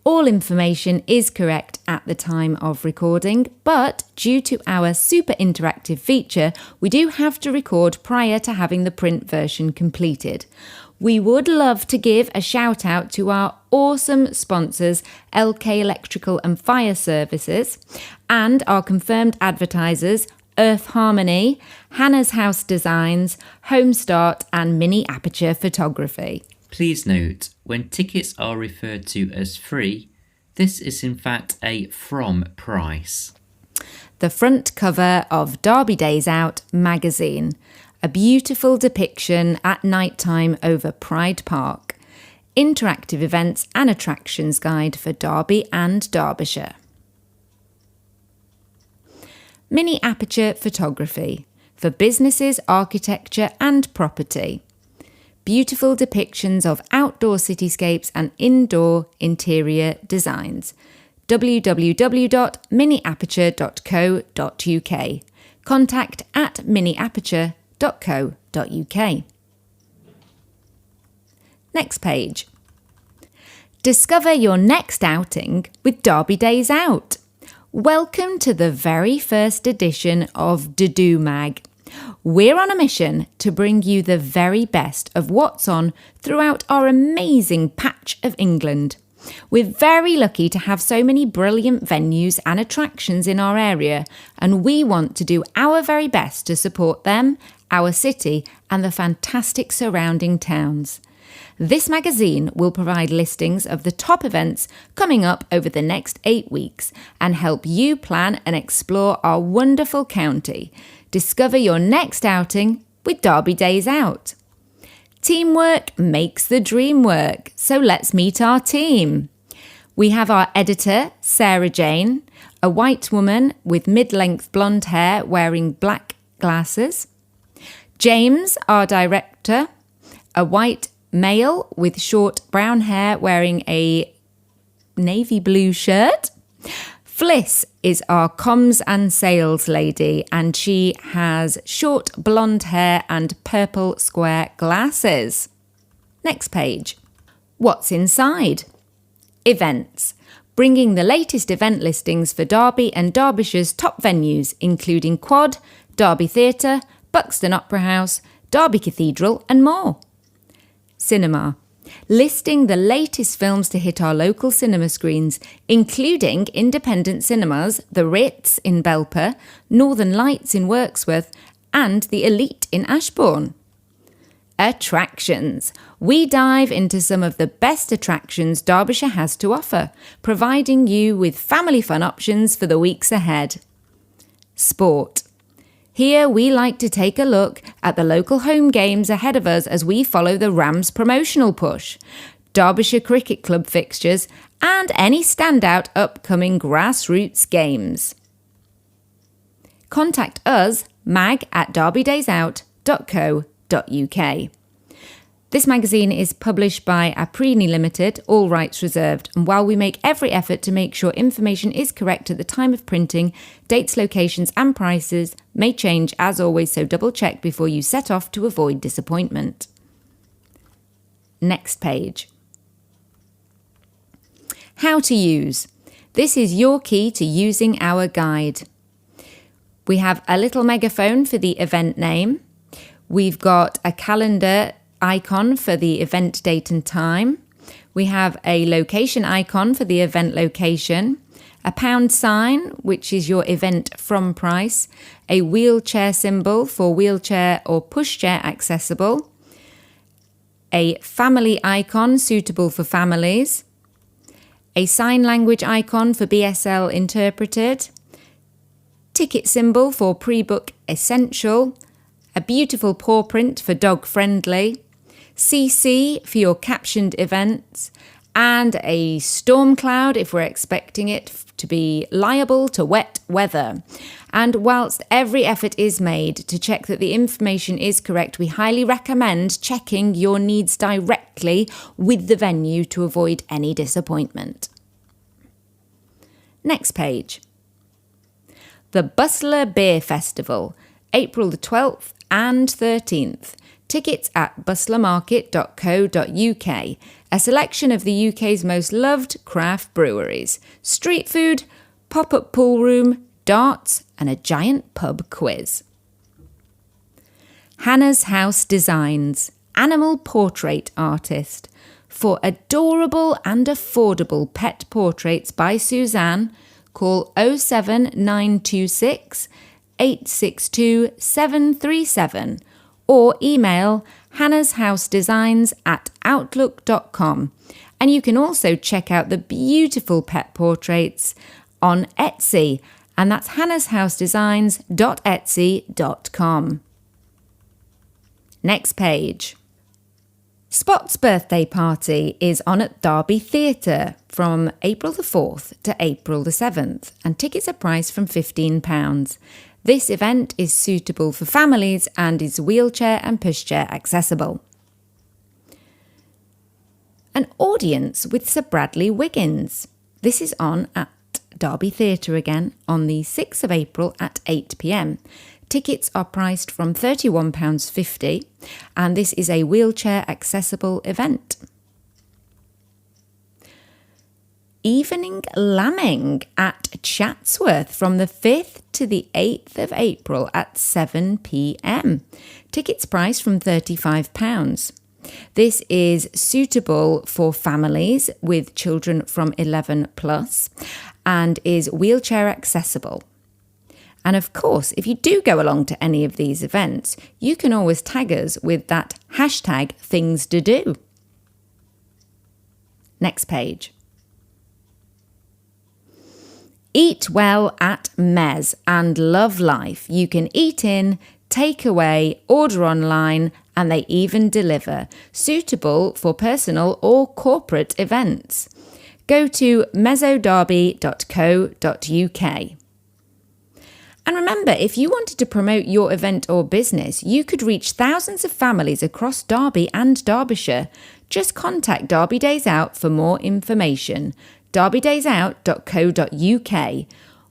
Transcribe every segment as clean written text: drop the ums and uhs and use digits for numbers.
All information is correct at the time of recording, but due to our super interactive feature, we do have to record prior to having the print version completed. We would love to give a shout out to our awesome sponsors, LK Electrical and Fire Services, and our confirmed advertisers, Earth Harmony, Hannah's House Designs, Homestart, and Mini Aperture Photography. Please note, when tickets are referred to as free, this is in fact a from price. The front cover of Derby Days Out magazine, a beautiful depiction at night time over Pride Park, interactive events and attractions guide for Derby and Derbyshire. Mini Aperture Photography, for businesses, architecture and property. Beautiful depictions of outdoor cityscapes and indoor interior designs. www.miniaperture.co.uk. Contact at miniaperture.co.uk. Next page. Discover your next outing with Derby Days Out. Welcome to the very first edition of Do Mag. We're on a mission to bring you the very best of what's on throughout our amazing patch of England. We're very lucky to have so many brilliant venues and attractions in our area, and we want to do our very best to support them, our city, and the fantastic surrounding towns. This magazine will provide listings of the top events coming up over the next 8 weeks and help you plan and explore our wonderful county. Discover your next outing with Derby Days Out. Teamwork makes the dream work, so let's meet our team. We have our editor, Sarah Jane, a white woman with mid-length blonde hair wearing black glasses. James, our director, a white male with short brown hair wearing a navy blue shirt. Fliss is our comms and sales lady, and she has short blonde hair and purple square glasses. Next page. What's inside? Events. Bringing the latest event listings for Derby and Derbyshire's top venues, including Quad, Derby Theatre, Buxton Opera House, Derby Cathedral, and more. Cinema. Listing the latest films to hit our local cinema screens, including independent cinemas, the Ritz in Belper, Northern Lights in Wirksworth, and the Elite in Ashbourne. Attractions. We dive into some of the best attractions Derbyshire has to offer, providing you with family fun options for the weeks ahead. Sport. Here we like to take a look at the local home games ahead of us as we follow the Rams promotional push, Derbyshire Cricket Club fixtures, and any standout upcoming grassroots games. Contact us, mag@derbydaysout.co.uk. This magazine is published by Aprini Limited, all rights reserved, and while we make every effort to make sure information is correct at the time of printing, dates, locations and prices may change as always, so double check before you set off to avoid disappointment. Next page. How to use. This is your key to using our guide. We have a little megaphone for the event name. We've got a calendar icon for the event date and time. We have a location icon for the event location, a pound sign, which is your event from price, a wheelchair symbol for wheelchair or pushchair accessible, a family icon suitable for families, a sign language icon for BSL interpreted, ticket symbol for pre-book essential, a beautiful paw print for dog friendly, CC for your captioned events, and a storm cloud if we're expecting it to be liable to wet weather. And whilst every effort is made to check that the information is correct, we highly recommend checking your needs directly with the venue to avoid any disappointment. Next page. The Bustler Beer Festival, April the 12th and 13th. Tickets at bustlermarket.co.uk, a selection of the UK's most loved craft breweries, street food, pop-up pool room, darts and a giant pub quiz. Hannah's House Designs, animal portrait artist. For adorable and affordable pet portraits by Suzanne, call 07926 862 737 or email hannahshousedesigns@outlook.com. And you can also check out the beautiful pet portraits on Etsy, and that's hannahshousedesigns.etsy.com. Next page. Spot's birthday party is on at Derby Theatre from April the 4th to April the 7th, and tickets are priced from £15. This event is suitable for families and is wheelchair and pushchair accessible. An audience with Sir Bradley Wiggins. This is on at Derby Theatre again on the 6th of April at 8 p.m. Tickets are priced from £31.50, and this is a wheelchair accessible event. Evening Lambing at Chatsworth from the 5th to the 8th of April at 7 p.m. Tickets priced from £35. This is suitable for families with children from 11 plus and is wheelchair accessible. And of course, if you do go along to any of these events, you can always tag us with that hashtag things to do. Next page. Eat well at Mez and Love Life. You can eat in, take away, order online, and they even deliver. Suitable for personal or corporate events. Go to mezzoderby.co.uk. And remember, if you wanted to promote your event or business, you could reach thousands of families across Derby and Derbyshire. Just contact Derby Days Out for more information. derbydaysout.co.uk.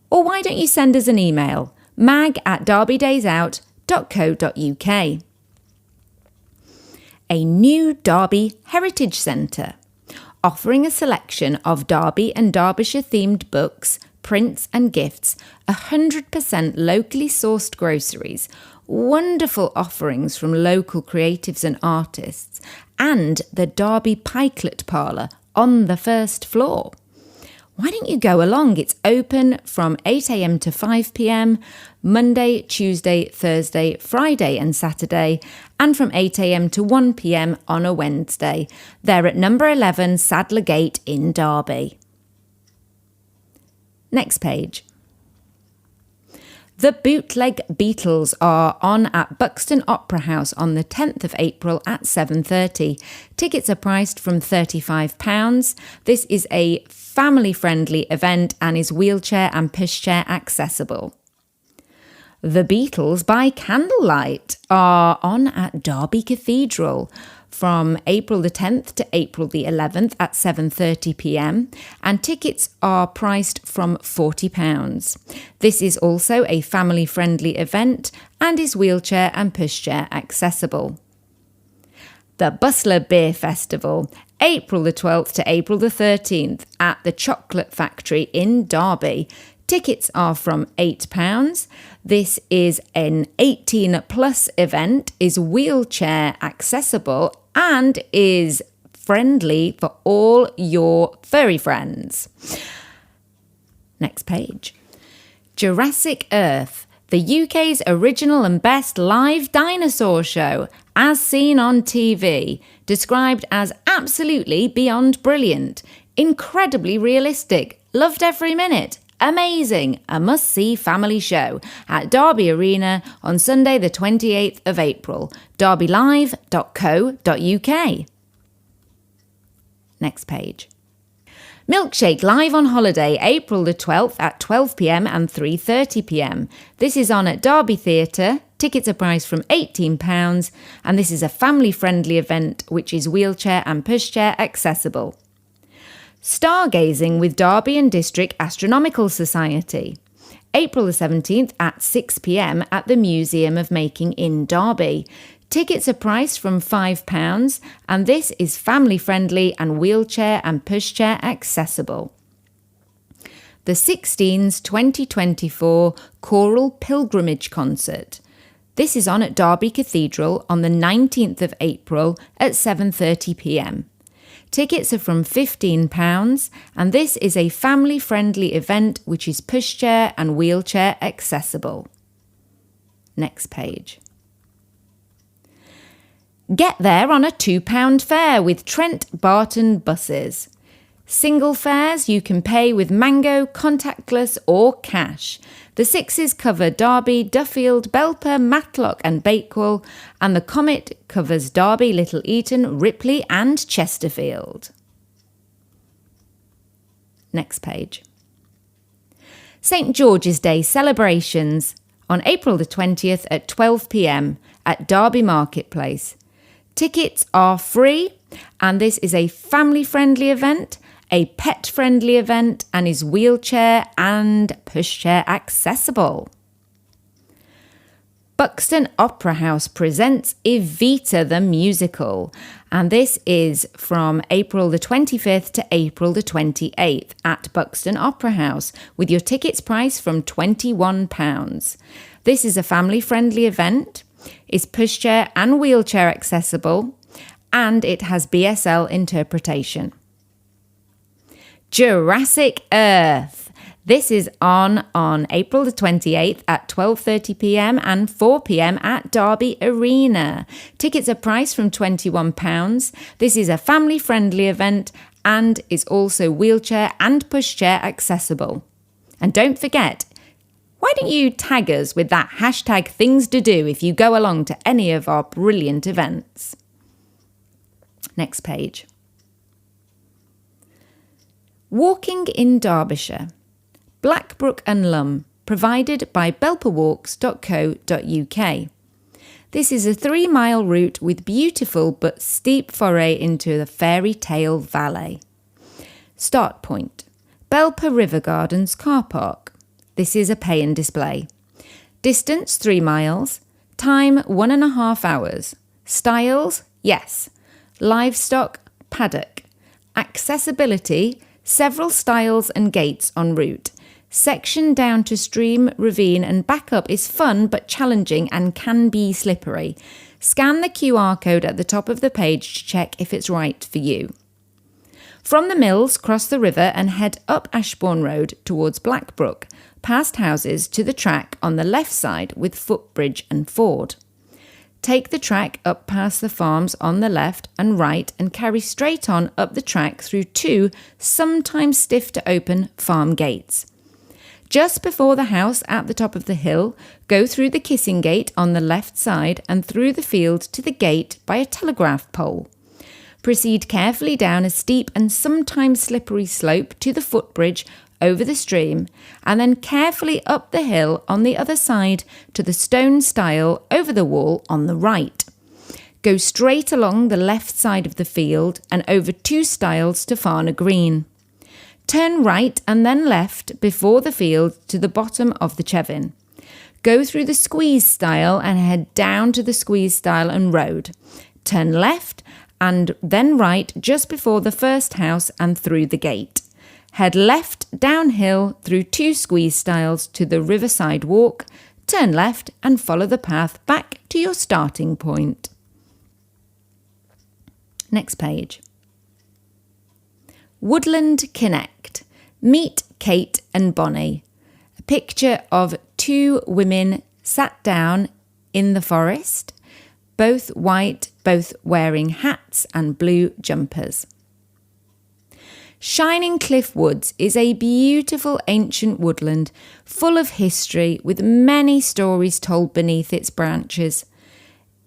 Or why don't you send us an email? mag@derbydaysout.co.uk. A new Derby Heritage Centre, offering a selection of Derby and Derbyshire themed books, prints and gifts, 100% locally sourced groceries, wonderful offerings from local creatives and artists, and the Derby Pikelet Parlour on the first floor. Why don't you go along? It's open from 8 a.m. to 5 p.m, Monday, Tuesday, Thursday, Friday and Saturday, and from 8 a.m. to 1 p.m. on a Wednesday. They're at number 11 Sadler Gate in Derby. Next page. The Bootleg Beatles are on at Buxton Opera House on the 10th of April at 7:30. Tickets are priced from £35. This is a family-friendly event and is wheelchair and pushchair accessible. The Beatles by Candlelight are on at Derby Cathedral from April the 10th to April the 11th at 7:30 p.m, and tickets are priced from £40. This is also a family-friendly event and is wheelchair and pushchair accessible. The Bustler Beer Festival, April the 12th to April the 13th at the Chocolate Factory in Derby. Tickets are from £8. This is an 18 plus event, is wheelchair accessible and is friendly for all your furry friends. Next page. Jurassic Earth, the UK's original and best live dinosaur show, as seen on TV, described as absolutely beyond brilliant, incredibly realistic, loved every minute, amazing, a must-see family show at Derby Arena on Sunday the 28th of April, derbylive.co.uk. Next page. Milkshake live on holiday, April the 12th at 12 p.m. and 3:30 p.m. This is on at Derby Theatre. Tickets are priced from £18, and this is a family-friendly event which is wheelchair and pushchair accessible. Stargazing with Derby and District Astronomical Society, April the 17th at 6 p.m. at the Museum of Making in Derby. Tickets are priced from £5 and this is family friendly and wheelchair and pushchair accessible. The 16's 2024 Choral Pilgrimage Concert. This is on at Derby Cathedral on the 19th of April at 7:30 p.m. Tickets are from £15 and this is a family-friendly event which is pushchair and wheelchair accessible. Next page. Get there on a £2 fare with Trent Barton buses. Single fares you can pay with Mango, contactless or cash. The Sixes cover Derby, Duffield, Belper, Matlock and Bakewell, and the Comet covers Derby, Little Eaton, Ripley and Chesterfield. Next page. St George's Day celebrations on April the 20th at 12 p.m. at Derby Marketplace. Tickets are free and this is a family-friendly event, a pet-friendly event and is wheelchair and pushchair accessible. Buxton Opera House presents Evita the Musical and this is from April the 25th to April the 28th at Buxton Opera House with your tickets priced from £21. This is a family-friendly event, is pushchair and wheelchair accessible and it has BSL interpretation. Jurassic Earth. This is on April the 28th at 12:30 p.m. and 4 p.m. at Derby Arena. Tickets are priced from £21. This is a family-friendly event and is also wheelchair and pushchair accessible. And don't forget, why don't you tag us with that hashtag things to do if you go along to any of our brilliant events. Next page. Walking in Derbyshire. Blackbrook and Lum, provided by belperwalks.co.uk. This is a 3-mile route with beautiful but steep foray into the fairy tale valley. Start point. Belper River Gardens car park. This is a pay and display. Distance 3 miles. Time 1.5 hours. Styles, yes. Livestock, paddock. Accessibility, several styles and gates en route. Section down to stream, ravine and back up is fun but challenging and can be slippery. Scan the QR code at the top of the page to check if it's right for you. From the mills, cross the river and head up Ashbourne Road towards Blackbrook, past houses to the track on the left side with footbridge and ford. Take the track up past the farms on the left and right and carry straight on up the track through 2 sometimes stiff to open farm gates. Just before the house at the top of the hill, go through the Kissing Gate on the left side and through the field to the gate by a telegraph pole. Proceed carefully down a steep and sometimes slippery slope to the footbridge over the stream and then carefully up the hill on the other side to the stone stile over the wall on the right. Go straight along the left side of the field and over 2 stiles to Farner Green. Turn right and then left before the field to the bottom of the Chevin. Go through the squeeze stile and head down to the squeeze stile and road. Turn left and then right just before the first house and through the gate. Head left downhill through 2 squeeze stiles to the Riverside Walk, turn left and follow the path back to your starting point. Next page. Woodland Connect. Meet Kate and Bonnie. A picture of 2 women sat down in the forest, both white, both wearing hats and blue jumpers. Shining Cliff Woods is a beautiful ancient woodland full of history with many stories told beneath its branches.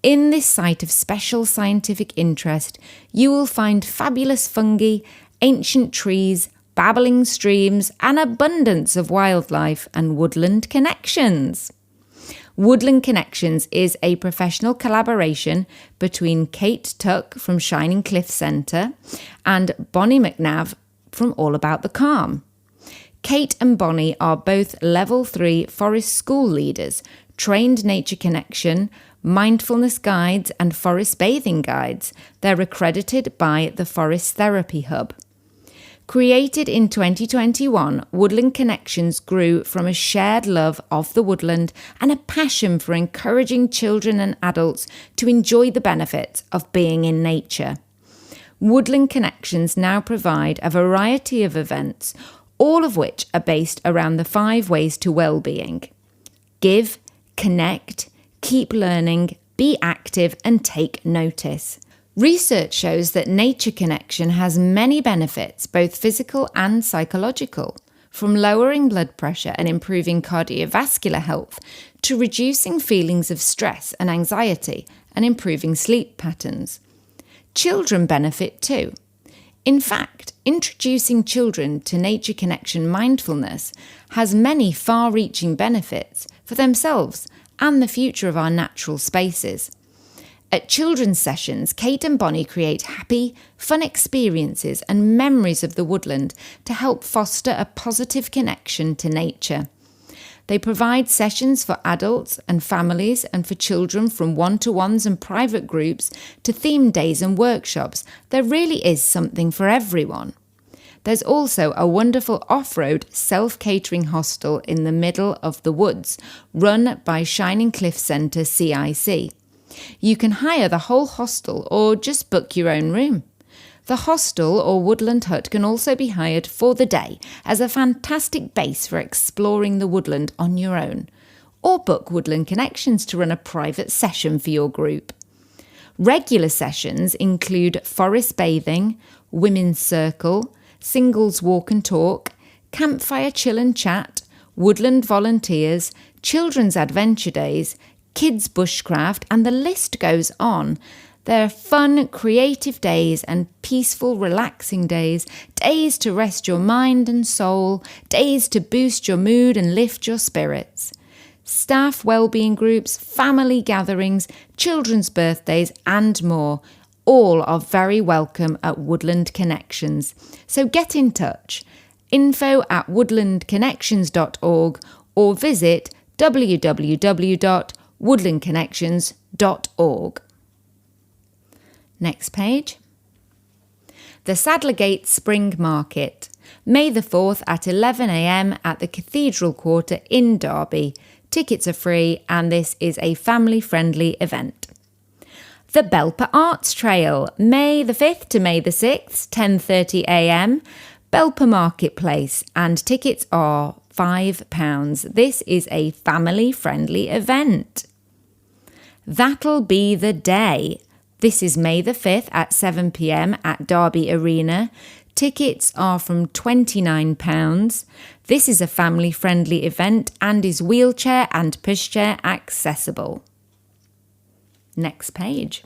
In this site of special scientific interest, you will find fabulous fungi, ancient trees, babbling streams, an abundance of wildlife and woodland connections. Woodland Connections is a professional collaboration between Kate Tuck from Shining Cliff Centre and Bonnie McNabb from All About the Calm. Kate and Bonnie are both Level 3 forest school leaders, trained nature connection, mindfulness guides and forest bathing guides. They're accredited by the Forest Therapy Hub. Created in 2021, Woodland Connections grew from a shared love of the woodland and a passion for encouraging children and adults to enjoy the benefits of being in nature. Woodland Connections now provide a variety of events, all of which are based around the 5 ways to well-being: give, connect, keep learning, be active, and take notice. Research shows that nature connection has many benefits, both physical and psychological, from lowering blood pressure and improving cardiovascular health to reducing feelings of stress and anxiety and improving sleep patterns. Children benefit too. In fact, introducing children to nature connection mindfulness has many far-reaching benefits for themselves and the future of our natural spaces. At children's sessions, Kate and Bonnie create happy, fun experiences and memories of the woodland to help foster a positive connection to nature. They provide sessions for adults and families and for children, from one-to-ones and private groups to themed days and workshops. There really is something for everyone. There's also a wonderful off-road self-catering hostel in the middle of the woods, run by Shining Cliff Centre CIC. You can hire the whole hostel or just book your own room. The hostel or woodland hut can also be hired for the day as a fantastic base for exploring the woodland on your own, or book Woodland Connections to run a private session for your group. Regular sessions include forest bathing, women's circle, singles walk and talk, campfire chill and chat, woodland volunteers, children's adventure days, kids bushcraft, and the list goes on. They're fun, creative days and peaceful, relaxing days, days to rest your mind and soul, days to boost your mood and lift your spirits. Staff wellbeing groups, family gatherings, children's birthdays and more, all are very welcome at Woodland Connections. So get in touch. info@woodlandconnections.org or visit www.woodlandconnections.org. Next page. The Sadlergate Spring Market, May the 4th at 11 a.m. at the Cathedral Quarter in Derby. Tickets are free and this is a family-friendly event. The Belper Arts Trail, May the 5th to May the 6th, 10:30 a.m. Belper Marketplace, and tickets are £5. This is a family-friendly event. That'll Be the Day. This is May the 5th at 7 p.m. at Derby Arena. Tickets are from £29. This is a family-friendly event and is wheelchair and pushchair accessible. Next page.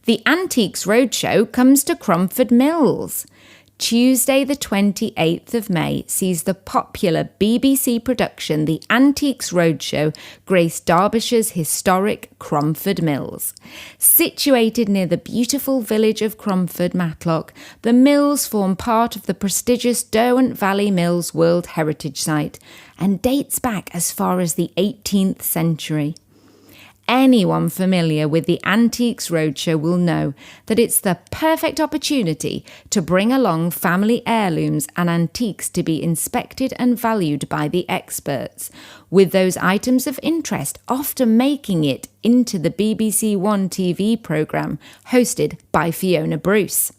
The Antiques Roadshow comes to Cromford Mills. Tuesday the 28th of May sees the popular BBC production The Antiques Roadshow grace Derbyshire's historic Cromford Mills. Situated near the beautiful village of Cromford, Matlock, the mills form part of the prestigious Derwent Valley Mills World Heritage Site and dates back as far as the 18th century. Anyone familiar with the Antiques Roadshow will know that it's the perfect opportunity to bring along family heirlooms and antiques to be inspected and valued by the experts, with those items of interest often making it into the BBC One TV programme hosted by Fiona Bruce.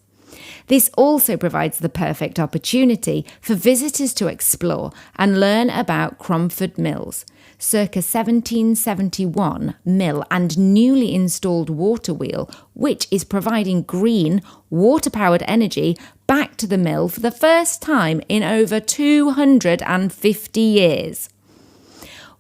This also provides the perfect opportunity for visitors to explore and learn about Cromford Mills, circa 1771 mill and newly installed water wheel, which is providing green, water-powered energy back to the mill for the first time in over 250 years.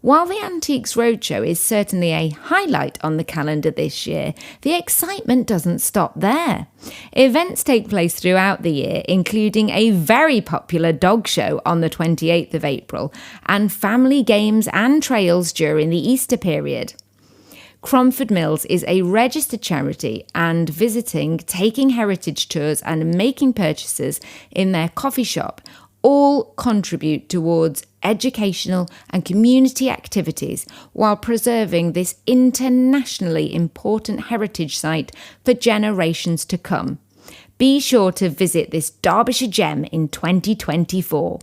While the Antiques Roadshow is certainly a highlight on the calendar this year, the excitement doesn't stop there. Events take place throughout the year, including a very popular dog show on the 28th of April and family games and trails during the Easter period. Cromford Mills is a registered charity, and visiting, taking heritage tours and making purchases in their coffee shop all contribute towards educational and community activities while preserving this internationally important heritage site for generations to come. Be sure to visit this Derbyshire gem in 2024.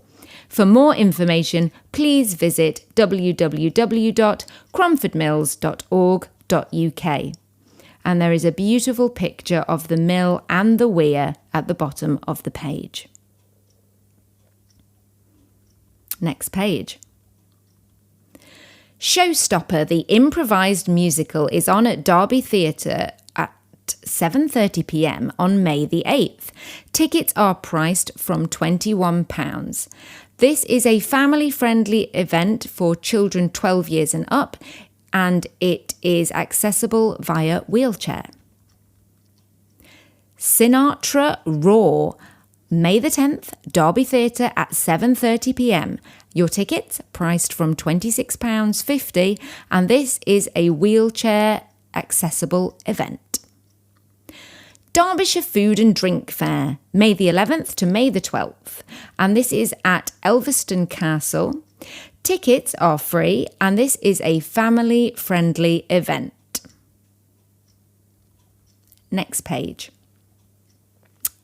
For more information, please visit www.cromfordmills.org.uk. And there is a beautiful picture of the mill and the weir at the bottom of the page. Next page. Showstopper, the improvised musical, is on at Derby Theatre at 7:30 p.m. on May the 8th. Tickets are priced from £21. This is a family-friendly event for children 12 years and up, and it is accessible via wheelchair. Sinatra Raw, May the 10th, Derby Theatre at 7:30 p.m. Your tickets priced from £26.50, and this is a wheelchair accessible event. Derbyshire Food and Drink Fair, May the 11th to May the 12th, and this is at Elveston Castle. Tickets are free, and this is a family-friendly event. Next page.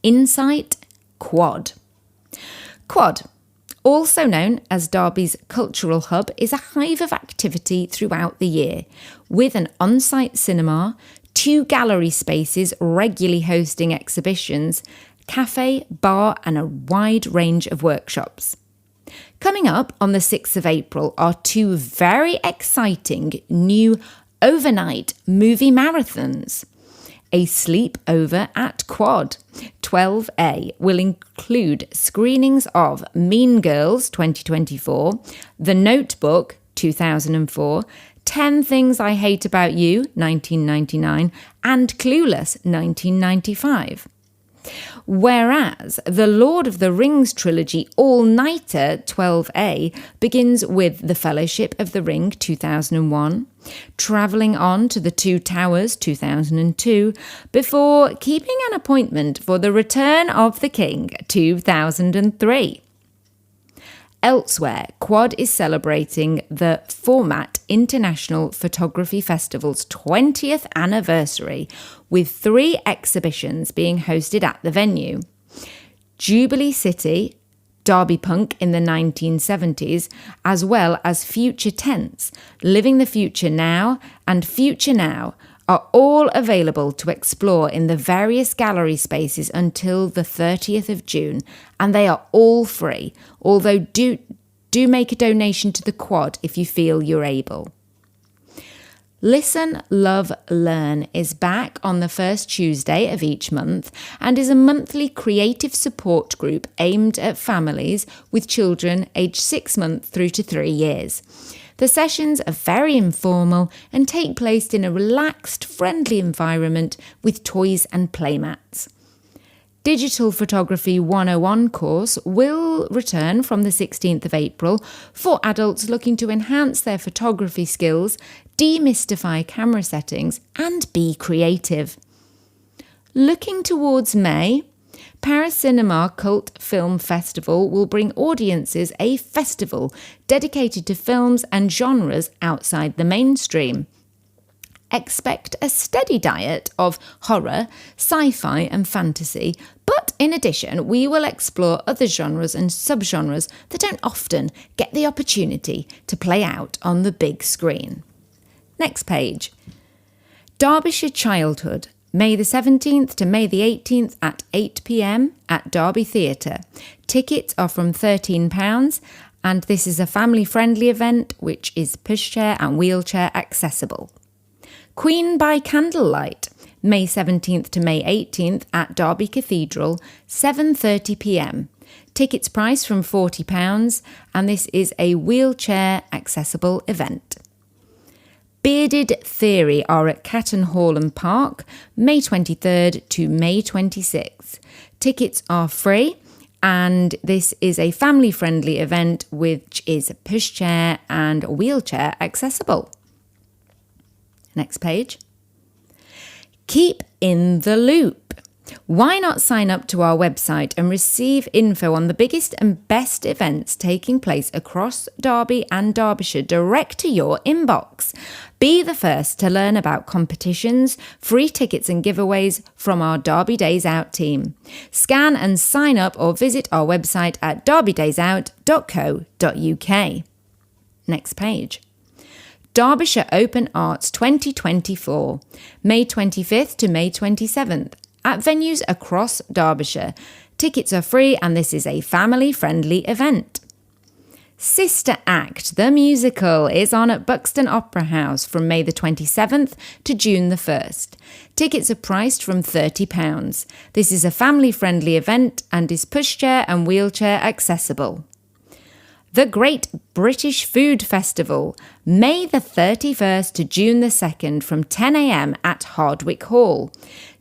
Insight Quad. Quad, also known as Derby's cultural hub, is a hive of activity throughout the year, with an on-site cinema, 2 gallery spaces regularly hosting exhibitions, cafe, bar and a wide range of workshops. Coming up on the 6th of April are 2 very exciting new overnight movie marathons. A sleepover at Quad 12A will include screenings of Mean Girls 2024, The Notebook 2004, 10 Things I Hate About You 1999, and Clueless 1995. Whereas the Lord of the Rings trilogy All-Nighter 12A begins with The Fellowship of the Ring 2001, travelling on to The Two Towers 2002, before keeping an appointment for The Return of the King 2003. Elsewhere, Quad is celebrating the Format International Photography Festival's 20th anniversary, with 3 exhibitions being hosted at the venue. Jubilee City, Derby Punk in the 1970s, as well as Future Tense, Living the Future Now and Future Now, are all available to explore in the various gallery spaces until the 30th of June, and they are all free, although do make a donation to the Quad if you feel you're able. Listen, Love, Learn is back on the first Tuesday of each month and is a monthly creative support group aimed at families with children aged 6 months through to 3 years. The sessions are very informal and take place in a relaxed, friendly environment with toys and playmats. Digital Photography 101 course will return from the 16th of April for adults looking to enhance their photography skills, demystify camera settings, and be creative. Looking towards May, Paris Cinema Cult Film Festival will bring audiences a festival dedicated to films and genres outside the mainstream. Expect a steady diet of horror, sci-fi and fantasy, but in addition we will explore other genres and subgenres that don't often get the opportunity to play out on the big screen. Next page. Derbyshire Childhood, May the 17th to May the 18th at 8 p.m. at Derby Theatre. Tickets are from £13, and this is a family-friendly event which is pushchair and wheelchair accessible. Queen by Candlelight, May 17th to May 18th at Derby Cathedral, 7:30 p.m. Tickets price from £40, and this is a wheelchair accessible event. Bearded Theory are at Catton Hall and Park, May 23rd to May 26th. Tickets are free, and this is a family-friendly event which is pushchair and wheelchair accessible. Next page. Keep in the Loop. Why not sign up to our website and receive info on the biggest and best events taking place across Derby and Derbyshire direct to your inbox? Be the first to learn about competitions, free tickets and giveaways from our Derby Days Out team. Scan and sign up or visit our website at derbydaysout.co.uk. Next page. Derbyshire Open Arts 2024, May 25th to May 27th. At venues across Derbyshire. Tickets are free and this is a family-friendly event. Sister Act, the musical, is on at Buxton Opera House from May the 27th to June the 1st. Tickets are priced from £30. This is a family-friendly event and is pushchair and wheelchair accessible. The Great British Food Festival, May the 31st to June the 2nd from 10 a.m. at Hardwick Hall.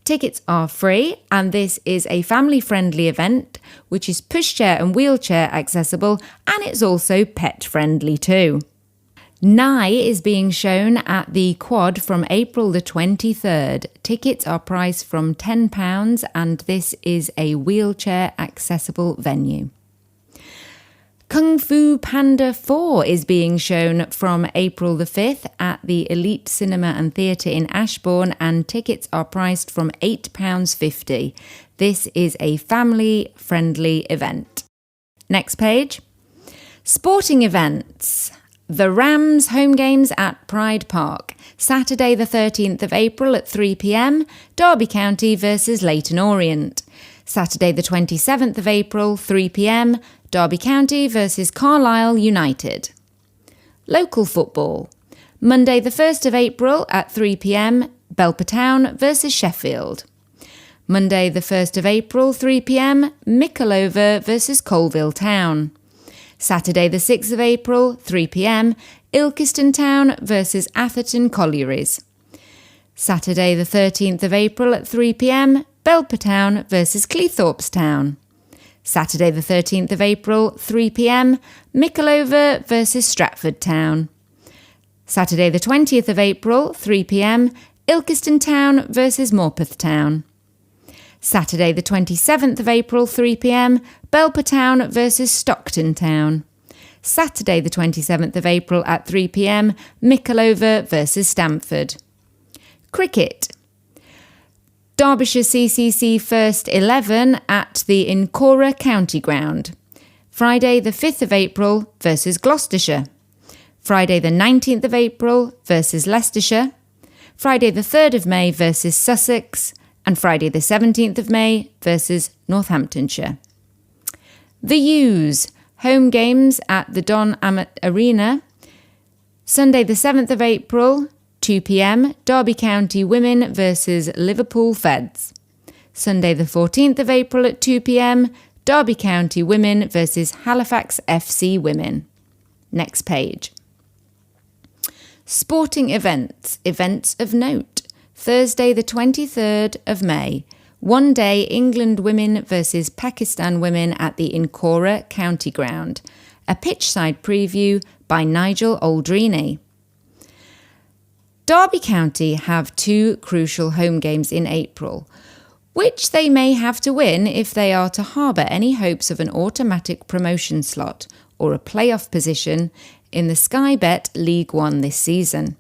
Tickets are free and this is a family-friendly event which is pushchair and wheelchair accessible and it's also pet-friendly too. Nye is being shown at the Quad from April the 23rd. Tickets are priced from £10 and this is a wheelchair accessible venue. Kung Fu Panda 4 is being shown from April the 5th at the Elite Cinema and Theatre in Ashbourne and tickets are priced from £8.50. This is a family-friendly event. Next page. Sporting events. The Rams home games at Pride Park. Saturday the 13th of April at 3 p.m. Derby County versus Leyton Orient. Saturday the 27th of April, 3 p.m. Derby County versus Carlisle United. Local football. Monday the 1st of April at 3 p.m. Belper Town versus Sheffield. Monday the 1st of April, 3 p.m. Mickleover versus Colville Town. Saturday the 6th of April, 3 p.m. Ilkeston Town versus Atherton Collieries. Saturday the 13th of April at 3 p.m. Belper Town versus Cleethorpes Town. Saturday the 13th of April, 3 p.m, Mickleover versus Stratford Town. Saturday the 20th of April, 3 p.m, Ilkeston Town versus Morpeth Town. Saturday the 27th of April, 3 p.m, Belper Town versus Stockton Town. Saturday the 27th of April at 3 p.m, Mickleover versus Stamford. Cricket. Derbyshire CCC First 11 at the Incora County Ground. Friday the 5th of April versus Gloucestershire. Friday the 19th of April versus Leicestershire. Friday the 3rd of May versus Sussex. And Friday the 17th of May versus Northamptonshire. The U's home games at the Don Amet Arena. Sunday the 7th of April, 2 p.m, Derby County Women versus Liverpool Feds. Sunday the 14th of April at 2 p.m, Derby County Women versus Halifax FC Women. Next page. Sporting events. Events of note. Thursday the 23rd of May. One day England women versus Pakistan women at the Incora County Ground. A pitchside preview by Nigel Aldrini. Derby County have two crucial home games in April, which they may have to win if they are to harbour any hopes of an automatic promotion slot or a playoff position in the Sky Bet League One this season.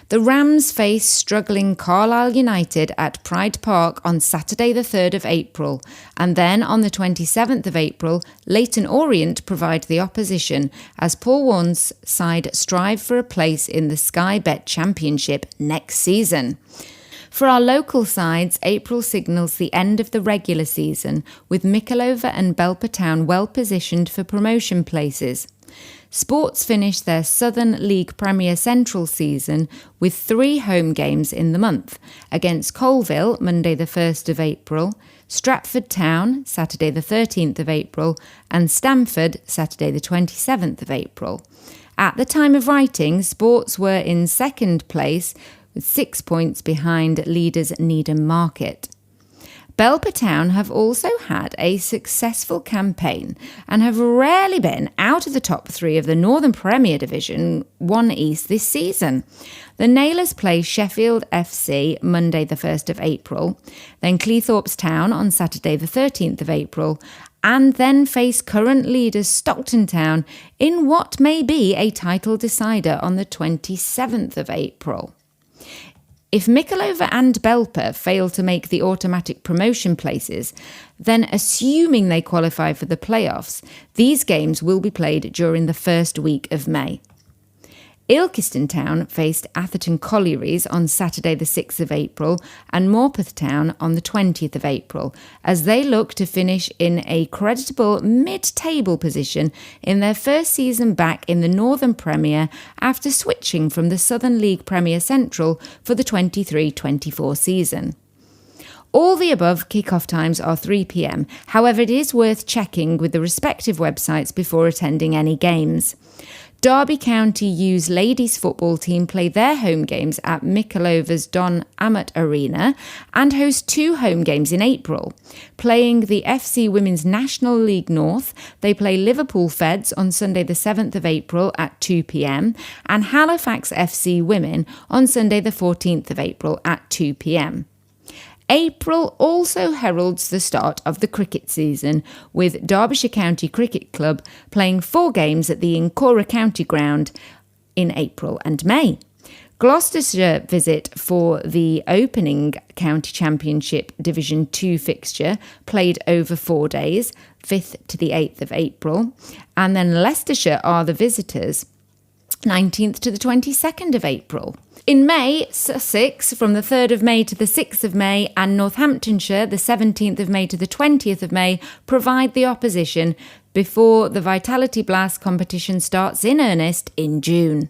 The Rams face struggling Carlisle United at Pride Park on Saturday the 3rd of April, and then on the 27th of April, Leyton Orient provide the opposition as Paul Warne's side strive for a place in the Sky Bet Championship next season. For our local sides, April signals the end of the regular season, with Mickleover and Belper Town well positioned for promotion places. Sports finished their Southern League Premier Central season with 3 home games in the month, against Colville, Monday the 1st of April, Stratford Town, Saturday the 13th of April, and Stamford, Saturday the 27th of April. At the time of writing, Sports were in second place with 6 points behind leaders Needham Market. Belper Town have also had a successful campaign and have rarely been out of the top 3 of the Northern Premier Division 1 East this season. The Nailers play Sheffield FC Monday the 1st of April, then Cleethorpes Town on Saturday the 13th of April, and then face current leaders Stockton Town in what may be a title decider on the 27th of April. If Mickleover and Belper fail to make the automatic promotion places, then assuming they qualify for the playoffs, these games will be played during the first week of May. Ilkeston Town faced Atherton Collieries on Saturday the 6th of April and Morpeth Town on the 20th of April, as they look to finish in a creditable mid-table position in their first season back in the Northern Premier after switching from the Southern League Premier Central for the 23-24 season. All the above kick-off times are 3 p.m, however it is worth checking with the respective websites before attending any games. Derby County U's ladies football team play their home games at Mickleover's Don Ammett Arena and host 2 home games in April. Playing the FC Women's National League North, they play Liverpool Feds on Sunday the 7th of April at 2 p.m. and Halifax FC Women on Sunday the 14th of April at 2 p.m. April also heralds the start of the cricket season, with Derbyshire County Cricket Club playing 4 games at the Incora County Ground in April and May. Gloucestershire visit for the opening County Championship Division 2 fixture, played over 4 days, 5th to the 8th of April, and then Leicestershire are the visitors, 19th to the 22nd of April. In May, Sussex from the 3rd of May to the 6th of May and Northamptonshire the 17th of May to the 20th of May provide the opposition before the Vitality Blast competition starts in earnest in June.